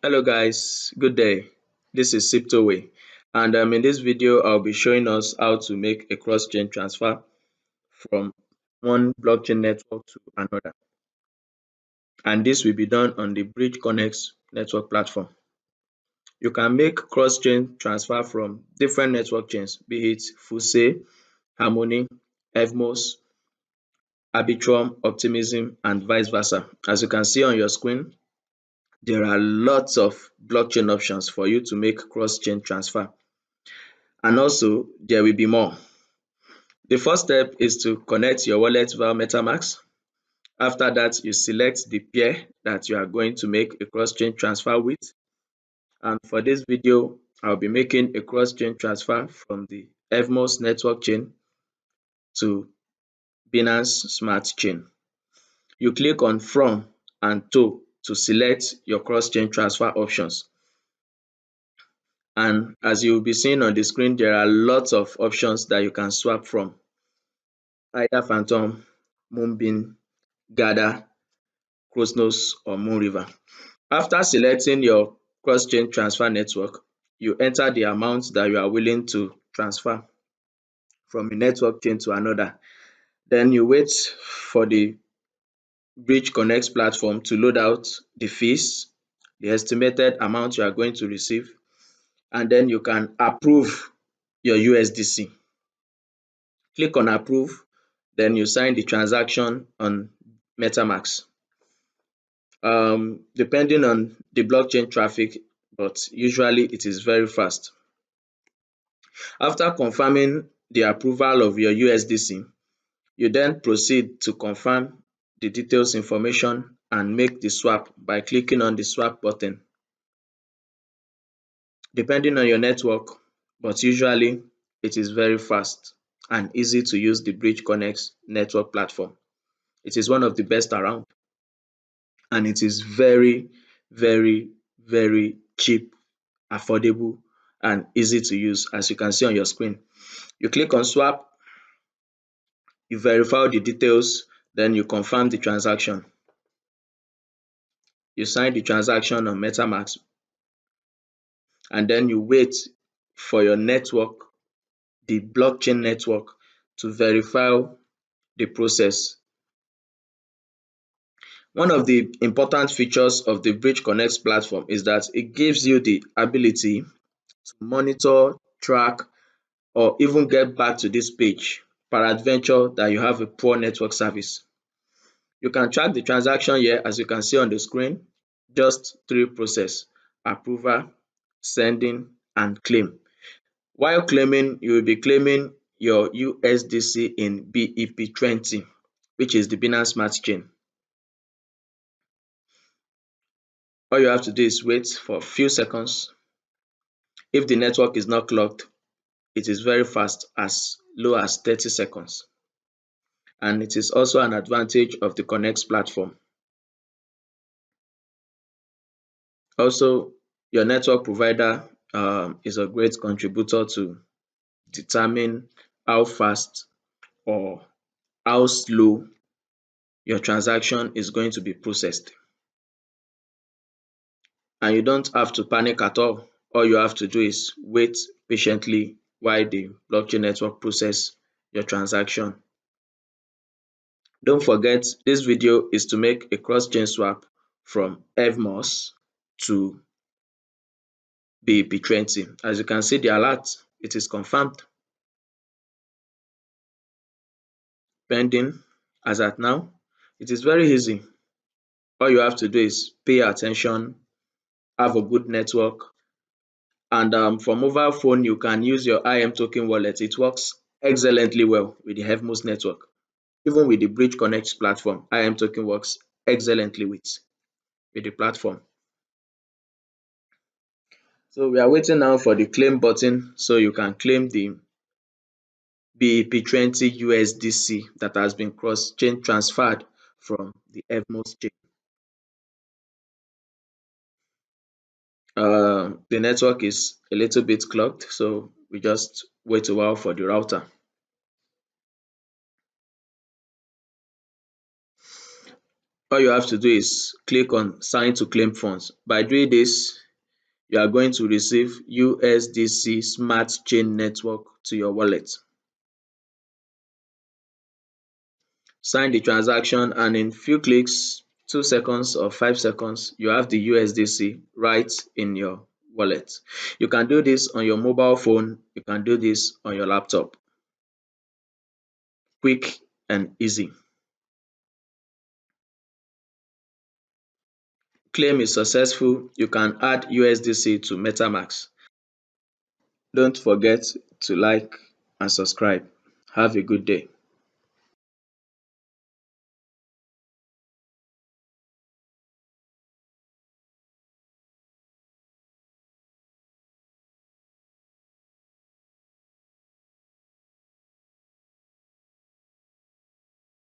Hello guys, good day. This is Siptoway, and in this video I'll be showing us how to make a cross-chain transfer from one blockchain network to another, and this will be done on the Bridge Connext network platform. You can make cross-chain transfer from different network chains, be it Fuse, Harmony, evmos, Arbitrum, Optimism, and vice versa. As you can see on your screen, there are lots of blockchain options for you to make cross-chain transfer. And also, there will be more. The first step is to connect your wallet via MetaMask. After that, you select the pair that you are going to make a cross-chain transfer with. And for this video, I'll be making a cross-chain transfer from the evmos network chain to Binance Smart Chain. You click on From and To select your cross-chain transfer options. And as you'll be seeing on the screen, there are lots of options that you can swap from. Either Phantom, Moonbeam, Gather, Cosmos, or Moonriver. After selecting your cross-chain transfer network, you enter the amount that you are willing to transfer from a network chain to another. Then you wait for the Bridge Connext platform to load out the fees, the estimated amount you are going to receive, and then you can approve your USDC. Click on Approve, then you sign the transaction on MetaMask. Depending on the blockchain traffic, but usually it is very fast. After confirming the approval of your USDC, you then proceed to confirm the details information and make the swap by clicking on the swap button. Depending on your network, but usually it is very fast and easy to use the BridgeConnext network platform. It is one of the best around, and it is very, very cheap, affordable, and easy to use, as you can see on your screen. You click on swap, you verify the details, then you confirm the transaction. You sign the transaction on MetaMask, and then you wait for your network, the blockchain network, to verify the process. One of the important features of the BridgeConnext platform is that it gives you the ability to monitor, track, or even get back to this page peradventure that you have a poor network service. You can track the transaction here, as you can see on the screen. Just three processes: approval, sending, and claim. While claiming, you will be claiming your USDC in BEP20, which is the Binance Smart Chain. All you have to do is wait for a few seconds. If the network is not clogged, it is very fast, as low as 30 seconds. And it is also an advantage of the Connext platform. Also, your network provider is a great contributor to determine how fast or how slow your transaction is going to be processed. And you don't have to panic at all. All you have to do is wait patiently while the blockchain network process your transaction. Don't forget, this video is to make a cross-chain swap from evmos to BEP20. As you can see the alert, it is confirmed. Pending as at now. It is very easy. All you have to do is pay attention, have a good network, and for mobile phone you can use your IM token wallet. It works excellently well with the evmos network. Even with the Bridge Connext platform, IM token works excellently with the platform. So we are waiting now for the claim button so you can claim the BEP20 USDC that has been cross-chain transferred from the evmos chain. The network is a little bit clogged, so we just wait a while for the router. All you have to do is click on sign to claim funds. By doing this, you are going to receive USDC Smart Chain Network to your wallet. Sign the transaction and in few clicks, 2 seconds or 5 seconds, you have the USDC right in your wallet. You can do this on your mobile phone, you can do this on your laptop. Quick and easy. Claim is successful. You can add USDC to MetaMask. Don't forget to like and subscribe. Have a good day.